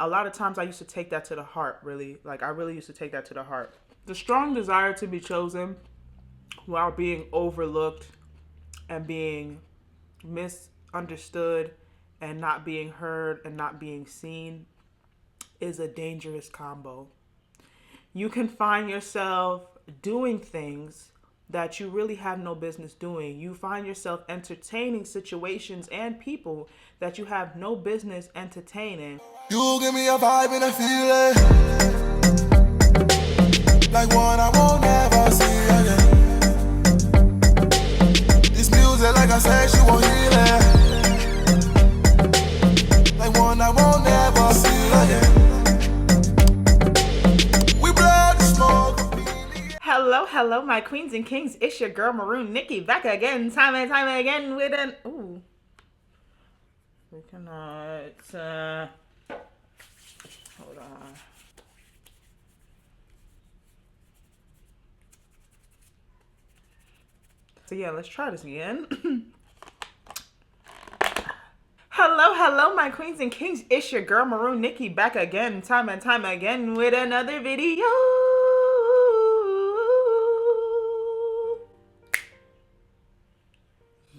A lot of times I used to take that to the heart, really. Like, I really used to take that to the heart. The strong desire to be chosen while being overlooked and being misunderstood and not being heard and not being seen is a dangerous combo. You can find yourself doing things that you really have no business doing. You find yourself entertaining situations and people that you have no business entertaining. You give me a vibe and a feeling like one I won't ever see again. This music, like I said, she won't heal it. Like one I won't ever see again. We blow the smoke. Hello, my queens and kings. It's your girl Maroon Nikki back again, time and time again with an we cannot hold on. So yeah, let's try this again. Hello, my queens and kings. It's your girl Maroon Nikki back again, time and time again with another video.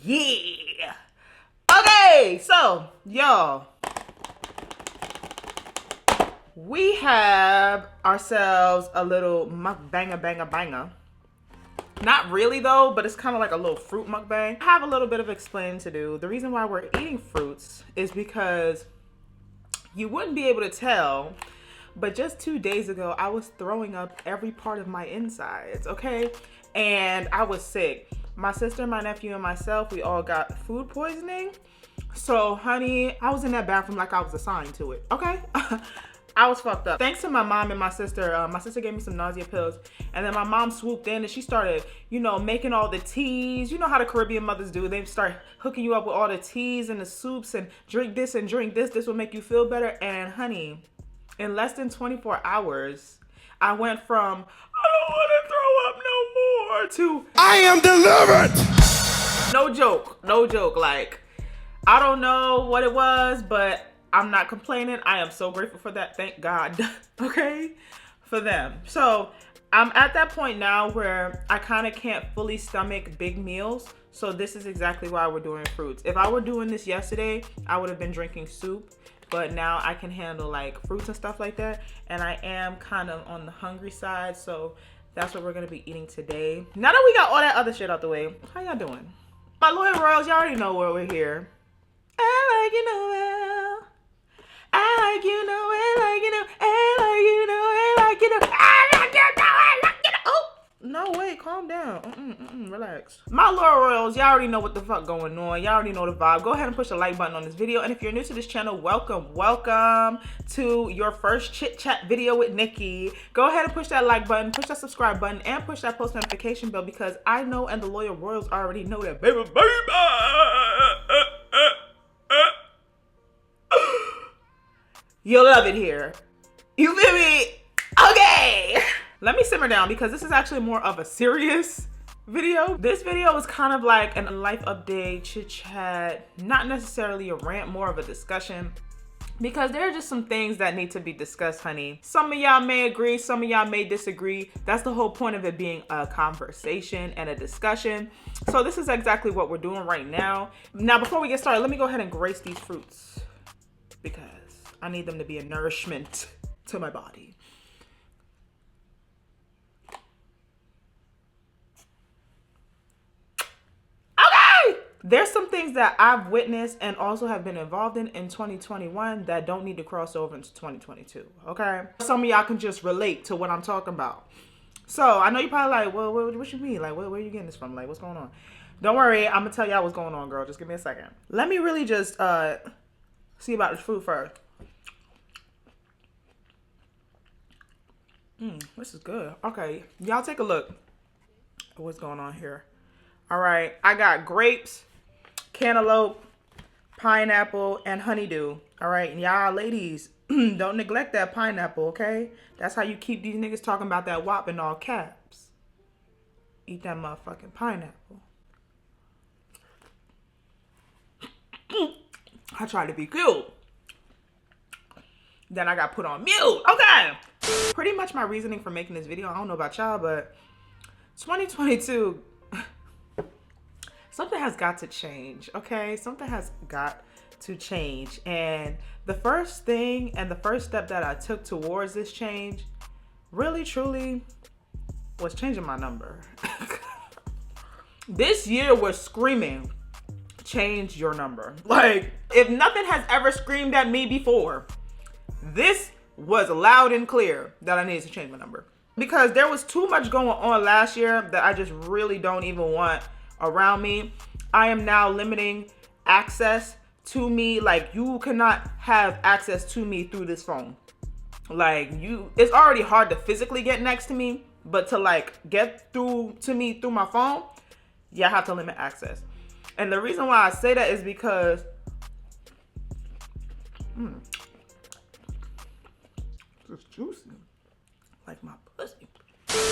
Yeah. Okay, so y'all, we have ourselves a little mukbanger. Not really though, but it's kind of like a little fruit mukbang. I have a little bit of explaining to do. The reason why we're eating fruits is because you wouldn't be able to tell, but just 2 days ago, I was throwing up every part of my insides, okay? And I was sick. My sister, my nephew, and myself, we all got food poisoning. So, honey, I was in that bathroom like I was assigned to it, okay? I was fucked up. Thanks to my mom and my sister gave me some nausea pills. And then my mom swooped in and she started, making all the teas. You know how the Caribbean mothers do. They start hooking you up with all the teas and the soups and drink this and drink this. This will make you feel better. And honey, in less than 24 hours, I went from, I don't want to throw up no more, to, I am delivered. no joke. Like, I don't know what it was, but I'm not complaining. I am so grateful for that. Thank God. Okay? For them. So I'm at that point now where I kind of can't fully stomach big meals. So this is exactly why we're doing fruits. If I were doing this yesterday, I would have been drinking soup. But now I can handle like fruits and stuff like that. And I am kind of on the hungry side. So that's what we're going to be eating today. Now that we got all that other shit out the way, how y'all doing? My loyal royals, y'all already know where we're here. I like you know well. I like you know it, like you know, I like you know it, like you know, I like you know it, like you know. Oh, no, wait, calm down. Relax. My loyal royals, y'all already know what the fuck going on. Y'all already know the vibe. Go ahead and push the like button on this video. And if you're new to this channel, welcome to your first chit chat video with Nikki. Go ahead and push that like button, push that subscribe button, and push that post notification bell because I know and the loyal royals already know that, baby. You'll love it here. You feel me? Okay. Let me simmer down because this is actually more of a serious video. This video is kind of like a life update, chit chat, not necessarily a rant, more of a discussion. Because there are just some things that need to be discussed, honey. Some of y'all may agree, some of y'all may disagree. That's the whole point of it being a conversation and a discussion. So this is exactly what we're doing right now. Now, before we get started, let me go ahead and grace these fruits because I need them to be a nourishment to my body. Okay! There's some things that I've witnessed and also have been involved in 2021 that don't need to cross over into 2022, okay? Some of y'all can just relate to what I'm talking about. So, I know you're probably like, well, what you mean? Like, where are you getting this from? Like, what's going on? Don't worry, I'm gonna tell y'all what's going on, girl. Just give me a second. Let me really just see about this fruit first. This is good. Okay, y'all take a look at what's going on here. All right, I got grapes, cantaloupe, pineapple, and honeydew. All right, and y'all ladies, don't neglect that pineapple, okay? That's how you keep these niggas talking about that WAP in all caps. Eat that motherfucking pineapple. I try to be cute. Then I got put on mute. Okay. Pretty much my reasoning for making this video, I don't know about y'all, but 2022, something has got to change, okay? Something has got to change. And the first thing and the first step that I took towards this change really, truly was changing my number. This year was screaming, change your number. Like, if nothing has ever screamed at me before, this was loud and clear that I needed to change my number. Because there was too much going on last year that I just really don't even want around me. I am now limiting access to me. Like, you cannot have access to me through this phone. Like, it's already hard to physically get next to me, but to like get through to me through my phone, yeah, I have to limit access. And the reason why I say that is because it's juicy, like my pussy.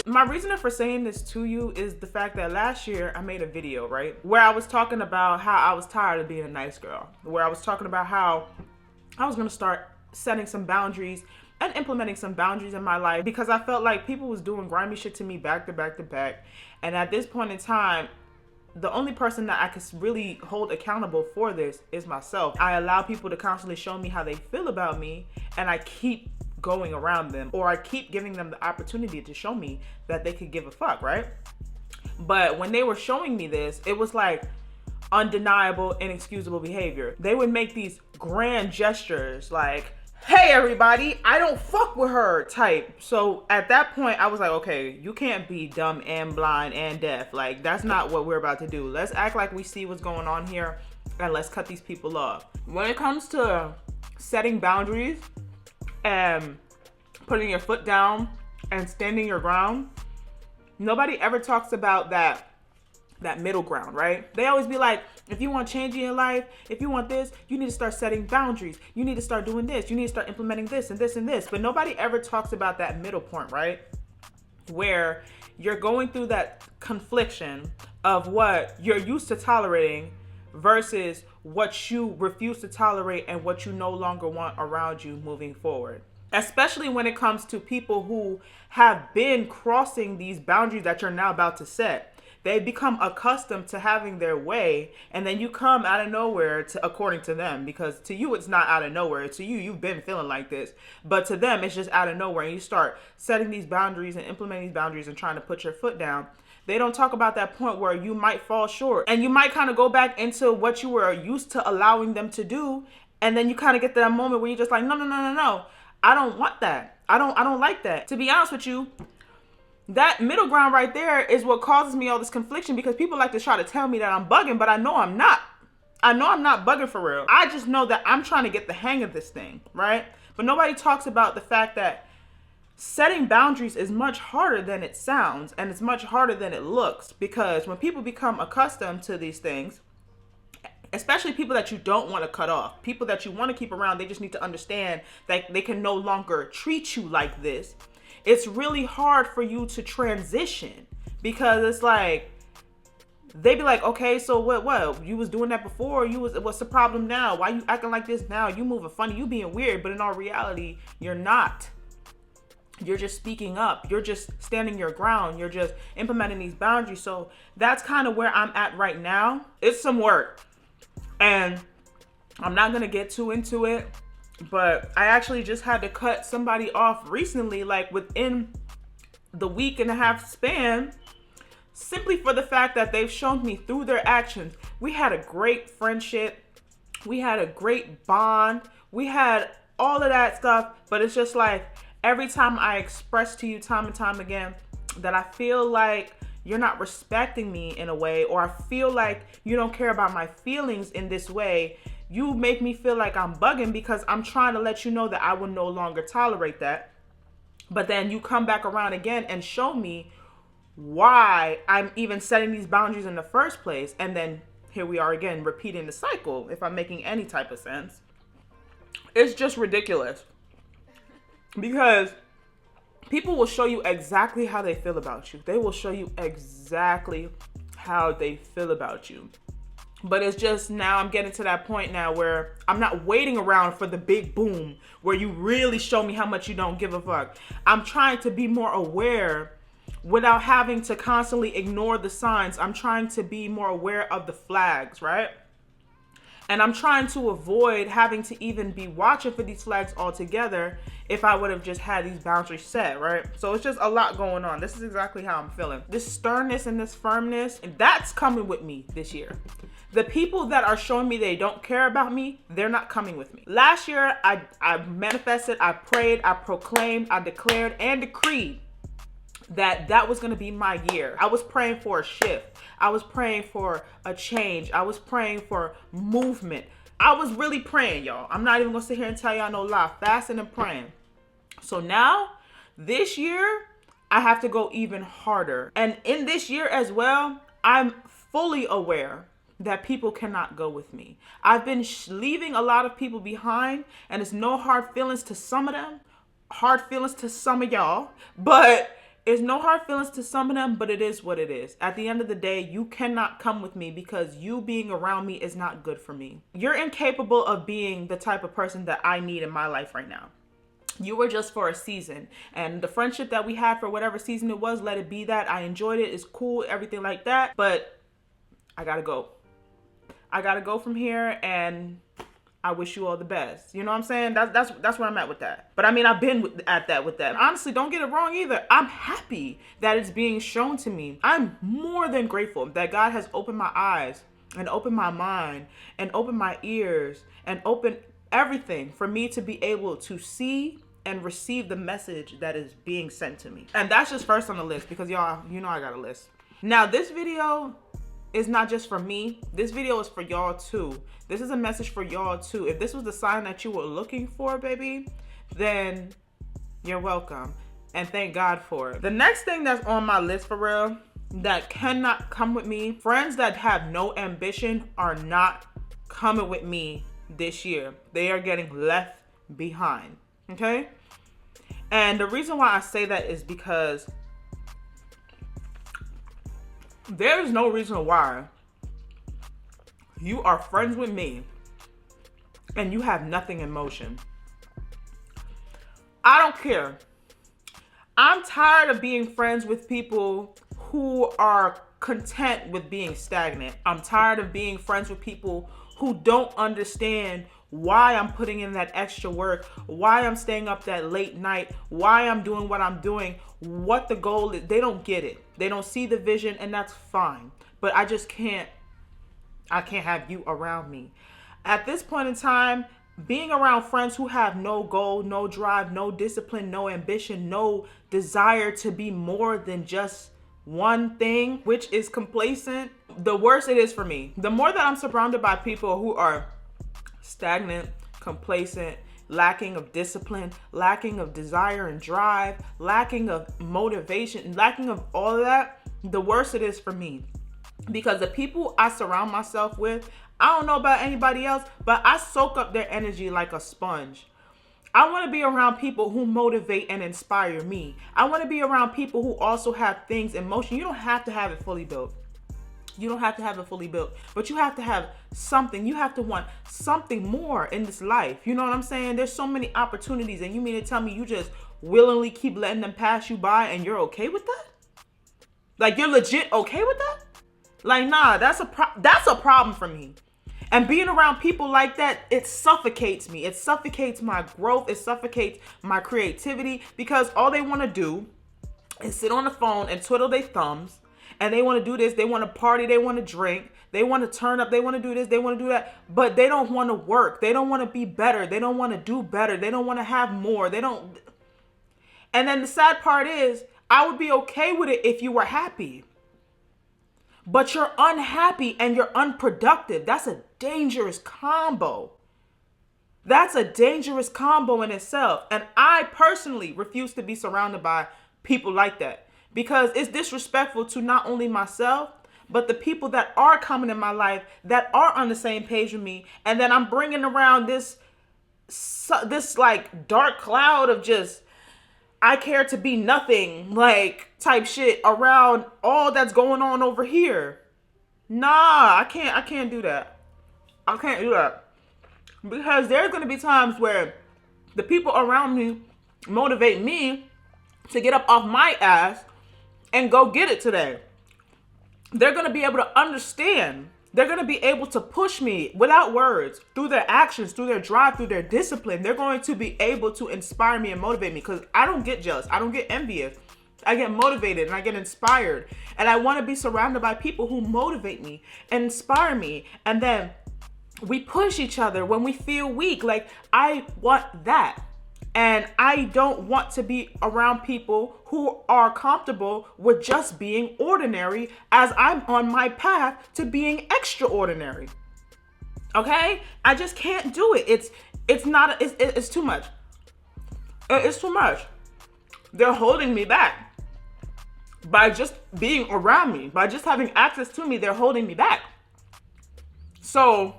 My reason for saying this to you is the fact that last year I made a video, right? Where I was talking about how I was tired of being a nice girl. Where I was talking about how I was gonna start setting some boundaries and implementing some boundaries in my life because I felt like people was doing grimy shit to me back to back to back. And at this point in time, the only person that I could really hold accountable for this is myself. I allow people to constantly show me how they feel about me, and I keep going around them, or I keep giving them the opportunity to show me that they could give a fuck, right? But when they were showing me this, it was like undeniable, inexcusable behavior. They would make these grand gestures like, hey everybody, I don't fuck with her type. So at that point I was like, okay, you can't be dumb and blind and deaf. Like, that's not what we're about to do. Let's act like we see what's going on here and let's cut these people off. When it comes to setting boundaries and putting your foot down and standing your ground, nobody ever talks about that middle ground, right? They always be like, if you want change in your life, if you want this, you need to start setting boundaries. You need to start doing this. You need to start implementing this and this and this. But nobody ever talks about that middle point, right? Where you're going through that confliction of what you're used to tolerating versus what you refuse to tolerate and what you no longer want around you moving forward. Especially when it comes to people who have been crossing these boundaries that you're now about to set. They become accustomed to having their way, and then you come out of nowhere, according to them, because to you it's not out of nowhere. To you, you've been feeling like this, but to them it's just out of nowhere, and you start setting these boundaries and implementing these boundaries and trying to put your foot down. They don't talk about that point where you might fall short, and you might kind of go back into what you were used to allowing them to do, and then you kind of get to that moment where you're just like, no, I don't want that. I don't like that. To be honest with you, that middle ground right there is what causes me all this confliction, because people like to try to tell me that I'm bugging, but I know I'm not. I know I'm not bugging for real. I just know that I'm trying to get the hang of this thing, right? But nobody talks about the fact that setting boundaries is much harder than it sounds, and it's much harder than it looks, because when people become accustomed to these things, especially people that you don't want to cut off, people that you want to keep around, they just need to understand that they can no longer treat you like this. It's really hard for you to transition, because it's like, they be like, okay, so what? You was doing that before. What's the problem now? Why you acting like this now? You moving funny, you being weird, but in all reality, you're not. You're just speaking up. You're just standing your ground. You're just implementing these boundaries. So that's kind of where I'm at right now. It's some work, and I'm not going to get too into it. But I actually just had to cut somebody off recently, like within the week and a half span, simply for the fact that they've shown me through their actions. We had a great friendship. We had a great bond. We had all of that stuff. But it's just like, every time I express to you time and time again that I feel like you're not respecting me in a way, or I feel like you don't care about my feelings in this way, you make me feel like I'm bugging, because I'm trying to let you know that I will no longer tolerate that. But then you come back around again and show me why I'm even setting these boundaries in the first place. And then here we are again, repeating the cycle, if I'm making any type of sense. It's just ridiculous, because people will show you exactly how they feel about you. They will show you exactly how they feel about you. But it's just now I'm getting to that point now where I'm not waiting around for the big boom where you really show me how much you don't give a fuck. I'm trying to be more aware without having to constantly ignore the signs. I'm trying to be more aware of the flags, right? And I'm trying to avoid having to even be watching for these flags altogether if I would have just had these boundaries set, right? So it's just a lot going on. This is exactly how I'm feeling. This sternness and this firmness, and that's coming with me this year. The people that are showing me they don't care about me, they're not coming with me. Last year, I manifested, I prayed, I proclaimed, I declared and decreed that was going to be my year. I was praying for a shift. I was praying for a change. I was praying for movement. I was really praying, y'all. I'm not even going to sit here and tell y'all no lie. Fasting and praying. So now, this year, I have to go even harder. And in this year as well, I'm fully aware that people cannot go with me. I've been leaving a lot of people behind, and it's no hard feelings to some of them, hard feelings to some of y'all, but it's no hard feelings to some of them, but it is what it is. At the end of the day, you cannot come with me because you being around me is not good for me. You're incapable of being the type of person that I need in my life right now. You were just for a season, and the friendship that we had for whatever season it was, let it be that. I enjoyed it. It's cool, everything like that, but I gotta go. I gotta go from here, and I wish you all the best. You know what I'm saying? That's where I'm at with that. But I mean, I've been at that with that. Honestly, don't get it wrong either. I'm happy that it's being shown to me. I'm more than grateful that God has opened my eyes and opened my mind and opened my ears and opened everything for me to be able to see and receive the message that is being sent to me. And that's just first on the list because y'all, you know I got a list. Now, this video is not just for me. This video is for y'all too. This is a message for y'all too. If this was the sign that you were looking for, baby, then you're welcome. And thank God for it. The next thing that's on my list for real that cannot come with me, friends that have no ambition are not coming with me this year. They are getting left behind, okay? And the reason why I say that is because there's no reason why you are friends with me and you have nothing in motion. I don't care. I'm tired of being friends with people who are content with being stagnant. I'm tired of being friends with people who don't understand why I'm putting in that extra work, why I'm staying up that late night, why I'm doing what I'm doing, what the goal is. They don't get it. They don't see the vision, and that's fine. But I can't have you around me. At this point in time, being around friends who have no goal, no drive, no discipline, no ambition, no desire to be more than just one thing, which is complacent, the worse it is for me. The more that I'm surrounded by people who are stagnant, complacent, lacking of discipline, lacking of desire and drive, lacking of motivation, lacking of all of that, the worse it is for me. Because the people I surround myself with, I don't know about anybody else, but I soak up their energy like a sponge. I want to be around people who motivate and inspire me. I want to be around people who also have things in motion. You don't have to have it fully built. You don't have to have it fully built, but you have to have something. You have to want something more in this life. You know what I'm saying? There's so many opportunities, and you mean to tell me you just willingly keep letting them pass you by and you're okay with that? Like, you're legit okay with that? Like, nah, that's a problem for me. And being around people like that, it suffocates me. It suffocates my growth. It suffocates my creativity because all they want to do is sit on the phone and twiddle their thumbs. And they want to do this. They want to party. They want to drink. They want to turn up. They want to do this. They want to do that. But they don't want to work. They don't want to be better. They don't want to do better. They don't want to have more. They don't. And then the sad part is, I would be okay with it if you were happy. But you're unhappy and you're unproductive. That's a dangerous combo. That's a dangerous combo in itself. And I personally refuse to be surrounded by people like that. Because it's disrespectful to not only myself, but the people that are coming in my life that are on the same page with me. And then I'm bringing around this like dark cloud of just, I care to be nothing, like type shit around all that's going on over here. Nah, I can't do that. I can't do that. Because there's going to be times where the people around me motivate me to get up off my ass and go get it today. They're going to be able to understand. They're going to be able to push me without words, through their actions, through their drive, through their discipline. They're going to be able to inspire me and motivate me, because I don't get jealous. I don't get envious. I get motivated and I get inspired. And I want to be surrounded by people who motivate me and inspire me. And then we push each other when we feel weak. Like, I want that. And I don't want to be around people who are comfortable with just being ordinary, as I'm on my path to being extraordinary. Okay? I just can't do it. It's too much. It's too much. They're holding me back. By just being around me, by just having access to me, they're holding me back. So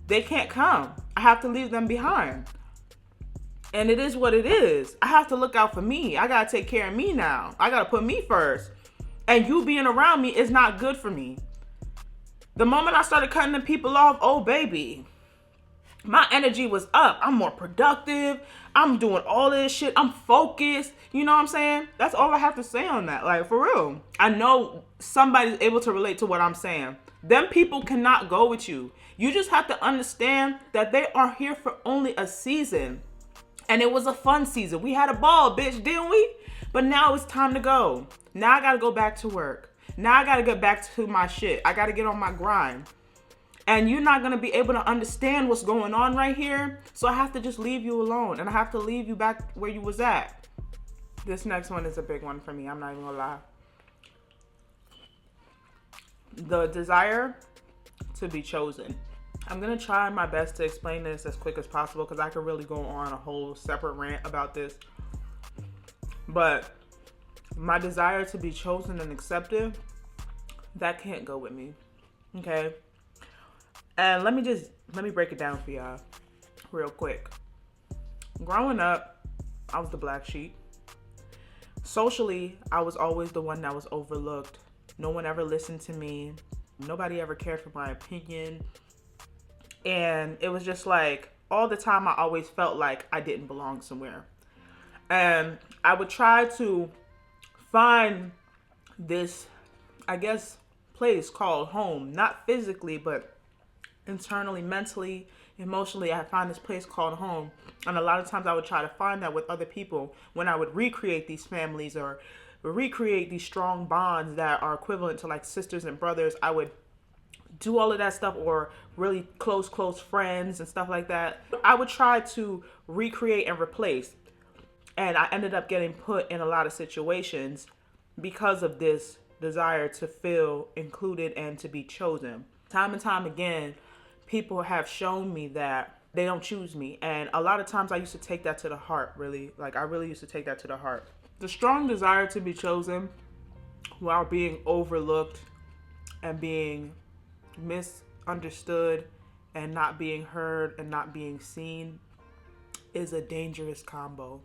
they can't come. I have to leave them behind. And it is what it is. I have to look out for me. I gotta take care of me now. I gotta put me first. And you being around me is not good for me. The moment I started cutting the people off, oh baby, my energy was up. I'm more productive. I'm doing all this shit. I'm focused. You know what I'm saying? That's all I have to say on that. Like, for real. I know somebody's able to relate to what I'm saying. Them people cannot go with you. You just have to understand that they are here for only a season. And it was a fun season. We had a ball, bitch, didn't we? But now it's time to go. Now I gotta go back to work. Now I gotta get back to my shit. I gotta get on my grind. And you're not gonna be able to understand what's going on right here. So I have to just leave you alone. And I have to leave you back where you was at. This next one is a big one for me. I'm not even gonna lie. The desire to be chosen. I'm going to try my best to explain this as quick as possible, because I could really go on a whole separate rant about this. But my desire to be chosen and accepted, that can't go with me. Okay? And let me break it down for y'all real quick. Growing up, I was the black sheep. Socially, I was always the one that was overlooked. No one ever listened to me. Nobody ever cared for my opinion. And it was just like, all the time I always felt like I didn't belong somewhere. And I would try to find this, I guess, place called home. Not physically, but internally, mentally, emotionally. I find this place called home. And a lot of times I would try to find that with other people when I would recreate these families or recreate these strong bonds that are equivalent to like sisters and brothers. I would do all of that stuff, or really close friends and stuff like that. I would try to recreate and replace. And I ended up getting put in a lot of situations because of this desire to feel included and to be chosen. Time and time again, people have shown me that they don't choose me. And a lot of times I used to take that to the heart, really. Like, I really used to take that to the heart. The strong desire to be chosen while being overlooked and being misunderstood and not being heard and not being seen is a dangerous combo.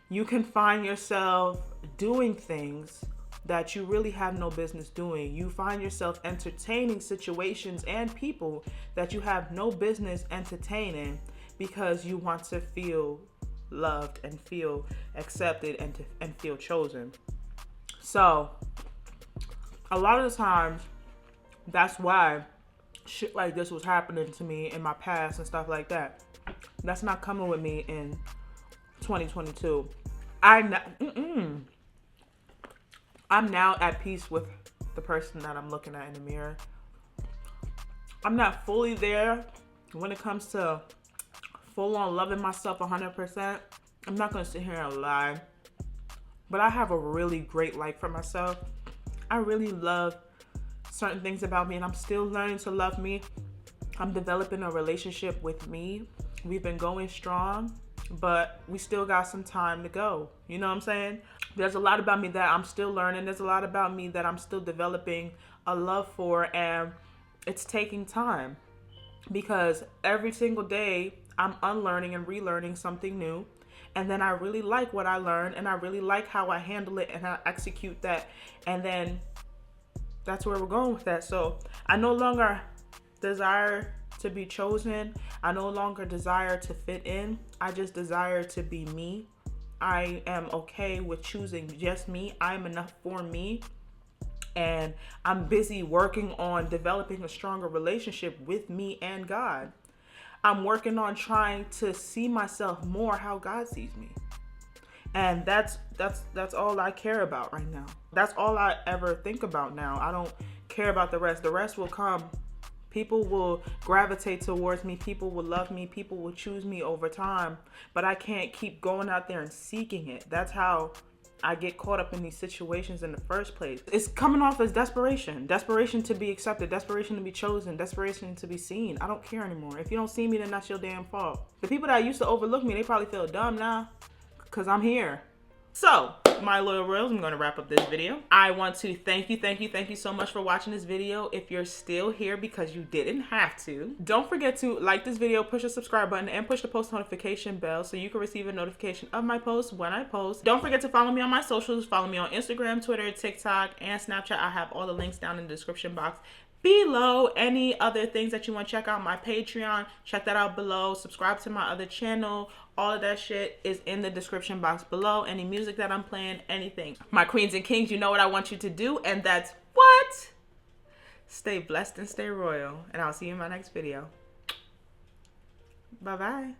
You can find yourself doing things that you really have no business doing. You find yourself entertaining situations and people that you have no business entertaining because you want to feel loved and feel accepted and feel chosen. So a lot of the times, that's why shit like this was happening to me in my past and stuff like that. That's not coming with me in 2022. I'm now at peace with the person that I'm looking at in the mirror. I'm not fully there when it comes to full on loving myself 100%. I'm not going to sit here and lie. But I have a really great like for myself. I really love certain things about me, and I'm still learning to love me. I'm developing a relationship with me. We've been going strong, but we still got some time to go. You know what I'm saying? There's a lot about me that I'm still learning. There's a lot about me that I'm still developing a love for, and it's taking time because every single day I'm unlearning and relearning something new. And then I really like what I learned, and I really like how I handle it and I execute that. And then that's where we're going with that. So I no longer desire to be chosen. I no longer desire to fit in. I just desire to be me. I am okay with choosing just me. I'm enough for me. And I'm busy working on developing a stronger relationship with me and God. I'm working on trying to see myself more how God sees me. And that's all I care about right now. That's all I ever think about now. I don't care about the rest. The rest will come. People will gravitate towards me. People will love me. People will choose me over time. But I can't keep going out there and seeking it. That's how I get caught up in these situations in the first place. It's coming off as desperation. Desperation to be accepted. Desperation to be chosen. Desperation to be seen. I don't care anymore. If you don't see me, then that's your damn fault. The people that used to overlook me, they probably feel dumb now because I'm here. So, my loyal royals, I'm going to wrap up this video. I want to thank you so much for watching this video. If you're still here because you didn't have to, don't forget to like this video, push the subscribe button, and push the post notification bell so you can receive a notification of my posts when I post. Don't forget to follow me on my socials. Follow me on Instagram, Twitter, TikTok, and Snapchat. I have all the links down in the description box below. Any other things that you want to check out, my Patreon, check that out below. Subscribe to my other channel. All of that shit is in the description box below. Any music that I'm playing, anything. My queens and kings, you know what I want you to do, and that's what? Stay blessed and stay royal. And I'll see you in my next video. Bye-bye.